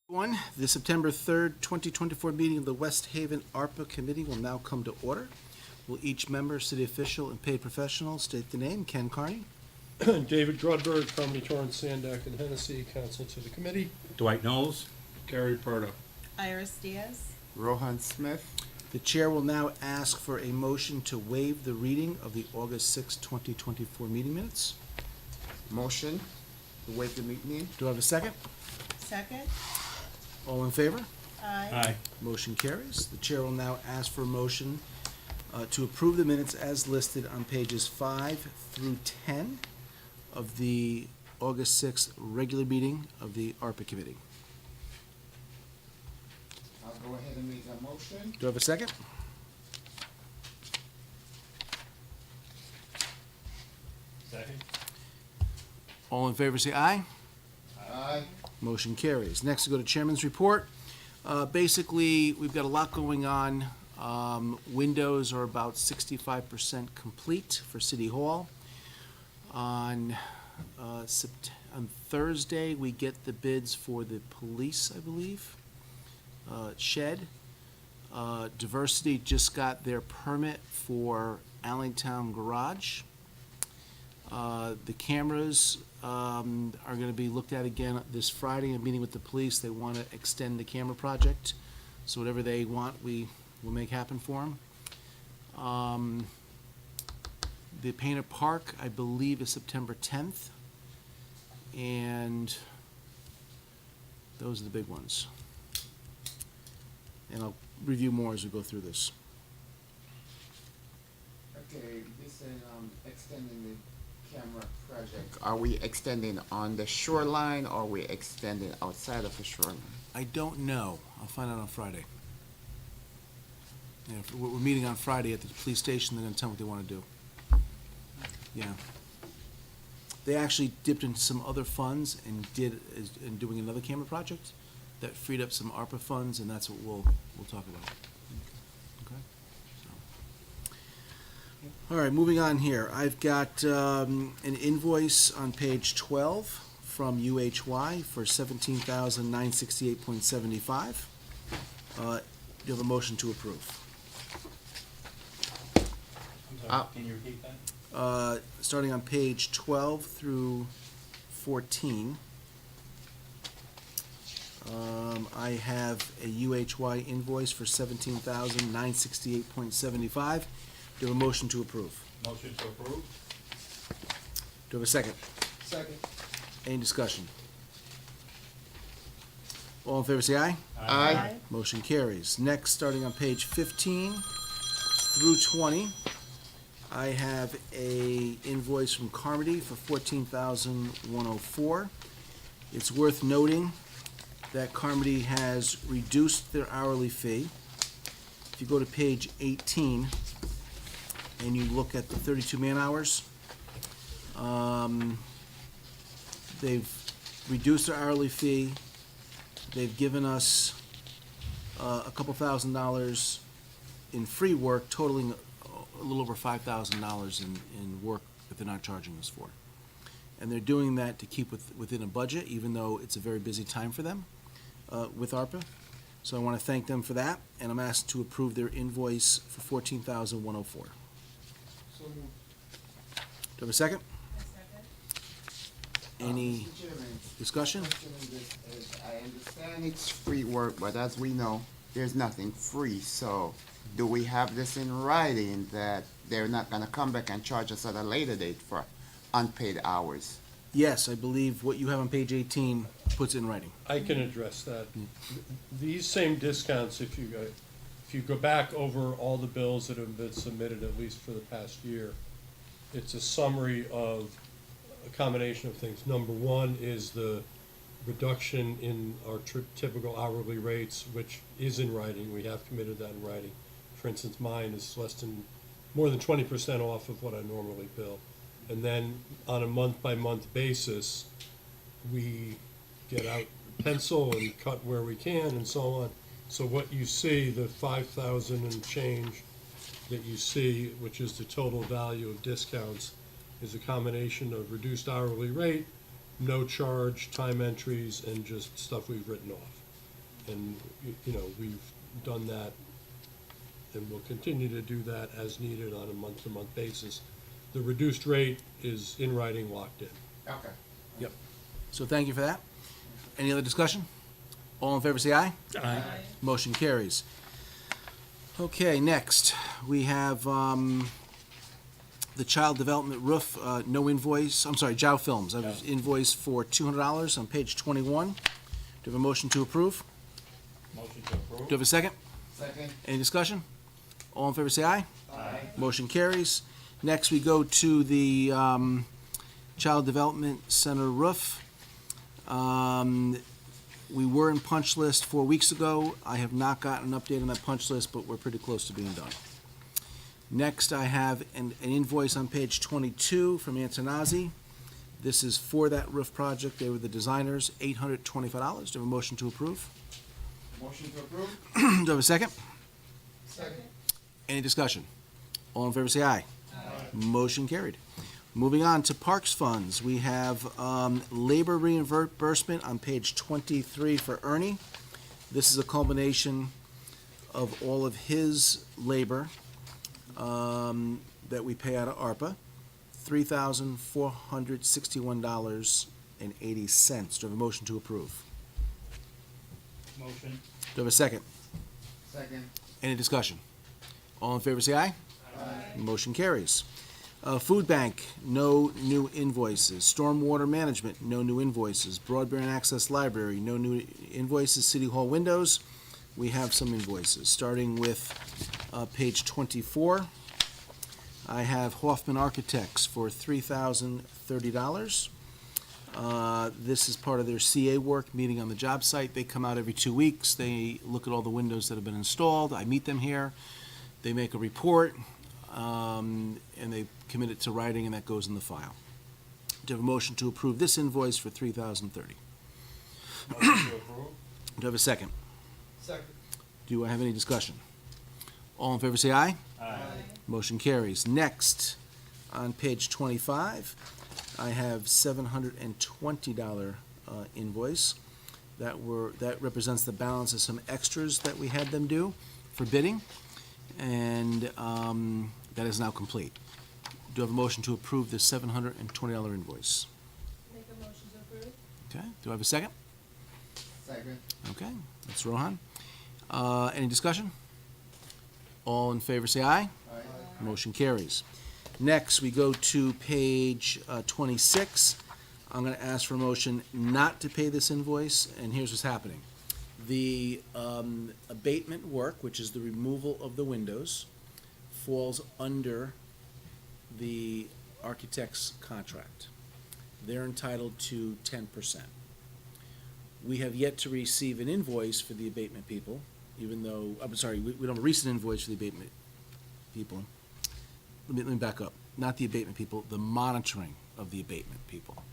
The September 3rd, 2024 meeting of the West Haven ARPA Committee will now come to order. Will each member, city official, and paid professional state the name? Ken Carney. David Grudberg, Carmody, Torrance, Sandak, and Hennessy, counsel to the committee. Dwight Knowles. Gary Pardo. Iris Diaz. Rohan Smith. The chair will now ask for a motion to waive the reading of the August 6, 2024 meeting minutes. Motion to waive the meeting. Do I have a second? Second. All in favor? Aye. Motion carries. The chair will now ask for a motion to approve the minutes as listed on pages 5 through 10 of the August 6th regular meeting of the ARPA Committee. I'll go ahead and make that motion. Do I have a second? Second. All in favor say aye. Aye. Motion carries. Next, we go to Chairman's Report. Basically, we've got a lot going on. Windows are about 65% complete for City Hall. On Thursday, we get the bids for the police, I believe, shed. Diversity just got their permit for Allentown Garage. The cameras are going to be looked at again this Friday. I'm meeting with the police. They want to extend the camera project, so whatever they want, we will make happen for them. The Painter Park, I believe, is September 10th, and those are the big ones. And I'll review more as we go through this. Okay, this is extending the camera project. Are we extending on the shoreline or are we extending outside of the shoreline? I don't know. I'll find out on Friday. Yeah, we're meeting on Friday at the police station. They're going to tell me what they want to do. Yeah. They actually dipped into some other funds and doing another camera project that freed up some ARPA funds, and that's what we'll talk about. Okay. So. All right, moving on here. I've got an invoice on page 12 from UHY for $17,968.75. Do you have a motion to approve? I'm sorry, can you repeat that? Starting on page 12 through 14. I have a UHY invoice for $17,968.75. Do you have a motion to approve? Motion to approve. Do you have a second? Second. Any discussion? All in favor say aye. Aye. Motion carries. Next, starting on page 15 through 20, I have a invoice from Carmody for $14,104. It's worth noting that Carmody has reduced their hourly fee. If you go to page 18 and you look at the 32 man-hours, they've reduced their hourly fee. They've given us a couple $1,000s in free work, totaling a little over $5,000 in work that they're not charging us for. And they're doing that to keep within a budget, even though it's a very busy time for them with ARPA. So I want to thank them for that, and I'm asked to approve their invoice for $14,104. So moved. Do I have a second? Any Mr. Chairman, discussion? question on this is, I understand it's free work, but as we know, there's nothing free. So do we have this in writing that they're not going to come back and charge us at a later date for unpaid hours? Yes, I believe what you have on page 18 puts it in writing. I can address that. These same discounts, if you go back over all the bills that have been submitted, at least for the past year, it's a summary of a combination of things. Number one is the reduction in our typical hourly rates, which is in writing. We have committed that in writing. For instance, mine is more than 20% off of what I normally bill. And then on a month-by-month basis, we get out pencil and cut where we can and so on. So what you see, the 5,000 and change that you see, which is the total value of discounts, is a combination of reduced hourly rate, no charge, time entries, and just stuff we've written off. And, you know, we've done that and will continue to do that as needed on a month-to-month basis. The reduced rate is in writing, locked in. Okay. Yep. So thank you for that. Any other discussion? All in favor, say aye. Aye. Motion carries. Okay, next, we have the Child Development Roof, no invoice, I'm sorry, Jow Films, I was invoice for $200 on page 21. Do you have a motion to approve? Motion to Do approve. you have a second? Second. Any discussion? All in favor, say aye. Aye. Motion carries. Next, we go to the Child Development Center roof. We were in punch list 4 weeks ago. I have not gotten an update on that punch list, but we're pretty close to being done. Next, I have an invoice on page 22 from Antonazzi. This is for that roof project. They were the designers, $825. Do you have a motion to approve? Motion to approve? Do you have a second? Second. Any discussion? All in favor, say aye. Motion carried. Moving on to Parks Funds, we have labor reimbursement on page 23 for Ernie. This is a culmination of all of his labor that we pay out of ARPA, $3,461.80. Do you have a motion to approve? Motion. Do you have a second? Second. Any discussion? All in favor, say aye. Motion carries. Food Bank, no new invoices. Stormwater Management, no new invoices. Broadband Access Library, no new invoices. City Hall windows, we have some invoices. Starting with page 24, I have Hoffman Architects for $3,030. This is part of their CA work, meeting on the job site. They come out every 2 weeks. They look at all the windows that have been installed. I meet them here. They make a report, and they commit it to writing, and that goes in the file. Do you have a motion to approve this invoice for $3,030? Motion to approve. Do you have a second? Second. Do I have any discussion? All in favor, say aye. Aye. Motion carries. Next, on page 25, I have $720 invoice. That represents the balance of some extras that we had them do for bidding, and that is now complete. Do I have a motion to approve the $720 invoice? Make a motion to approve? Okay, do I have a second? Second. Okay, that's Rohan. Any discussion? All in favor, say aye. Motion carries. Next, we go to page 26. I'm going to ask for a motion not to pay this invoice, and here's what's happening. The abatement work, which is the removal of the windows, falls under the architect's contract. They're entitled to 10%. We have yet to receive an invoice for the abatement people, even though, I'm sorry, we don't have a recent invoice for the abatement people. Let me back up. Not the abatement people, the monitoring of the abatement people.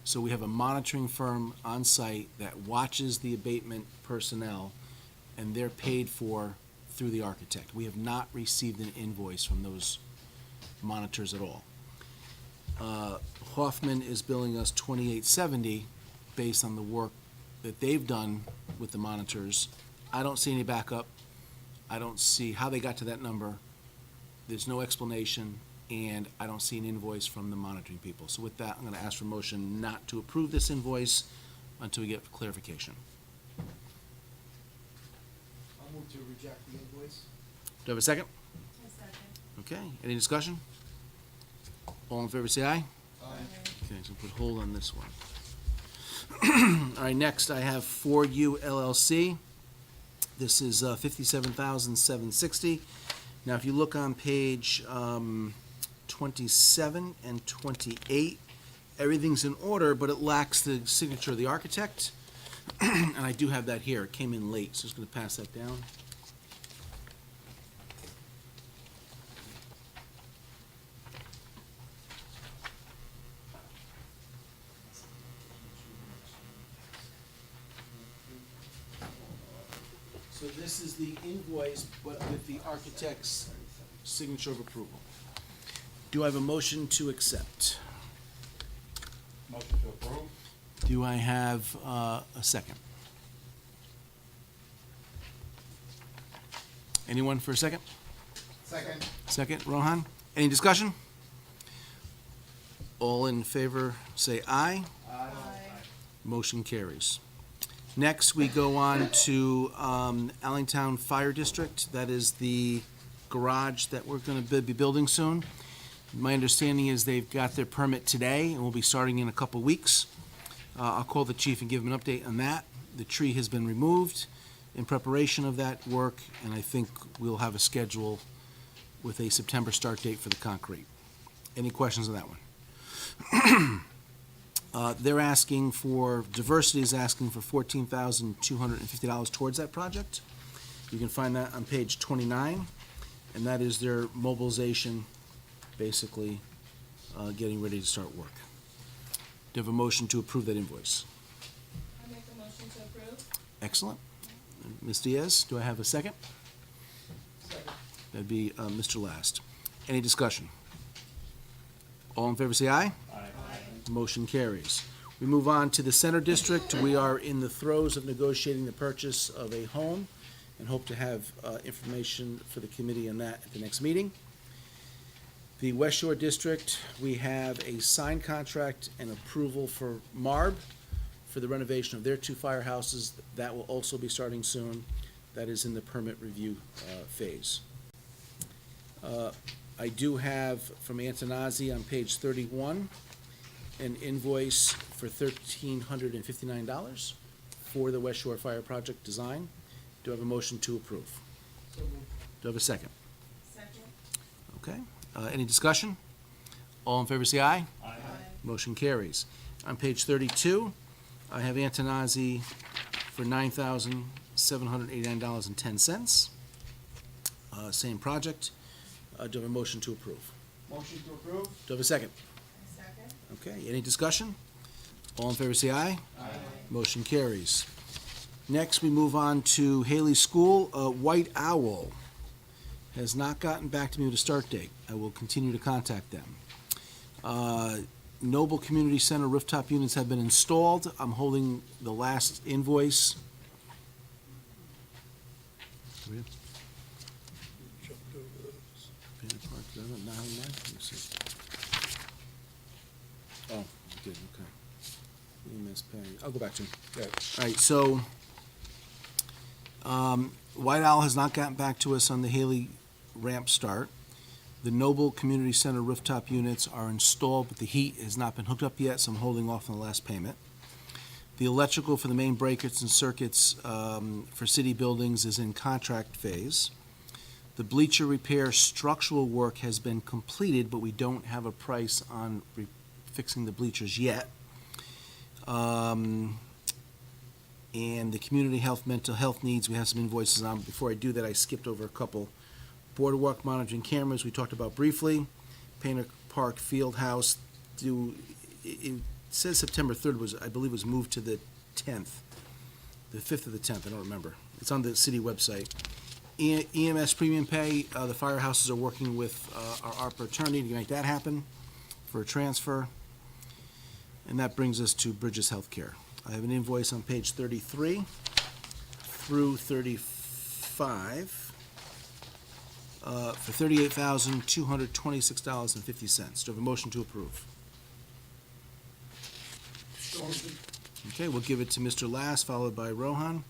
So we have a monitoring firm on site that watches the abatement personnel, and they're paid for through the architect. We have not received an invoice from those monitors at all. Hoffman is billing us $28.70 based on the work that they've done with the monitors. I don't see any backup. I don't see how they got to that number. There's no explanation, and I don't see an invoice from the monitoring people. So with that, I'm going to ask for a motion not to approve this invoice until we get clarification. I'll move to reject the invoice. Do I have a second? A second. Okay, any discussion? All in favor, say aye. Aye. Okay, so put hold on this one. All right, next I have 4U LLC. This is $57,760. Now, if you look on page 27 and 28, everything's in order, but it lacks the signature of the architect. And I do have that here. It came in late, so I'm just going to pass that down. So this is the invoice, but with the architect's signature of approval. Do I have a motion to accept? Motion to approve. Do I have a second? Anyone for a second? Second. Second, Rohan. Any discussion? All in favor, say aye. Aye. Motion carries. Next, we go on to Allentown Fire District. That is the garage that we're going to be building soon. My understanding is they've got their permit today and will be starting in a couple weeks. I'll call the chief and give him an update on that. The tree has been removed in preparation of that work, and I think we'll have a schedule with a September start date for the concrete. Any questions on that one? They're asking for, Diversity is asking for $14,250 towards that project. You can find that on page 29, and that is their mobilization, basically, getting ready to start work. Do you have a motion to approve that invoice? I make a motion to approve. Excellent. Ms. Diaz, do I have a second? Second. That'd be Mr. Last. Any discussion? All in favor, say aye. Aye. Motion carries. We move on to the Center District. We are in the throes of negotiating the purchase of a home and hope to have information for the committee on that at the next meeting. The West Shore District, we have a signed contract and approval for MARB for the renovation of their two firehouses. That will also be starting soon. That is in the permit review phase. I do have from Antonazzi on page 31 an invoice for $1,359 for the West Shore Fire Project design. Do I have a motion to approve? So moved. Do I have a second? Second. Okay. Any discussion? All in favor, say aye. Aye. Motion carries. On page 32, I have Antonazzi for $9,789.10. Same project. Do I have a motion to approve? Motion to approve? Do I have a second? Second. Okay, any discussion? All in favor, say aye. Aye. Motion carries. Next, we move on to Haley School. White Owl has not gotten back to me with a start date. I will continue to contact them. Noble Community Center rooftop units have been installed. I'm holding the last invoice. Oh, I did, okay. EMS pay, I'll go back to him. Yeah. All right, so, White Owl has not gotten back to us on the Haley ramp start. The Noble Community Center rooftop units are installed, but the heat has not been hooked up yet, so I'm holding off on the last payment. The electrical for the main breakers and circuits for city buildings is in contract phase. The bleacher repair structural work has been completed, but we don't have a price on fixing the bleachers yet. And the community health, mental health needs, we have some invoices on. Before I do that, I skipped over a couple. Boardwalk monitoring cameras, we talked about briefly. Painter Park Field House, it says September 3rd was, I believe, was moved to the 10th. The 5th or the 10th, I don't remember. It's on the city website. EMS premium pay, the firehouses are working with our ARPA attorney to make that happen for a transfer. And that brings us to Bridges Healthcare. I have an invoice on page 33 through 35 for $38,226.50. Do I have a motion to approve? So moved. Okay, we'll give it to Mr. Last, followed by Rohan.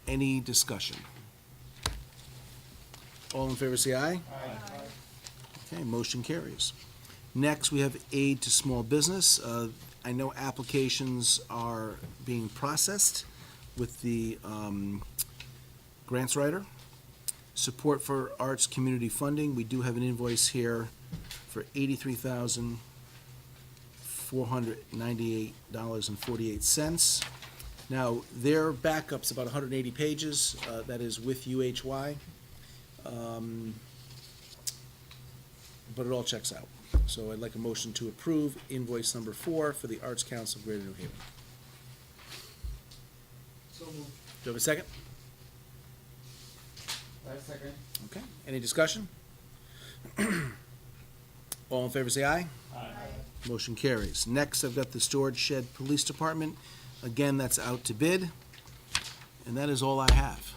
Any discussion? All in favor, say aye. Okay, motion carries. Next, we have aid to small business. I know applications are being processed with the grants writer. Support for arts community funding, we do have an invoice here for $83,498.48. Now, their backup's about 180 pages, that is with UHY. But it all checks out. So I'd like a motion to approve invoice number 4 for the Arts Council of Greater New Haven. So moved. Do you have a second? Second. Okay, any discussion? All in favor, say aye. Aye. Motion carries. Next, I've got the Storage Shed Police Department. Again, that's out to bid. And that is all I have.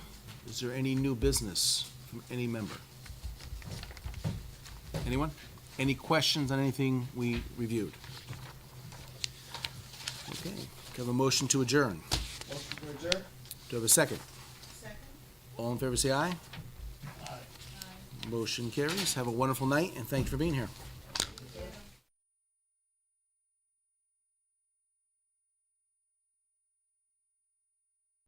Is there any new business from any member? Anyone? Any questions on anything we reviewed? Okay, can I have a motion to adjourn? Motion to adjourn? Do I have a second? Second? All in favor, say aye. Aye. Aye. Motion carries. Have a wonderful night, and thank you for being here.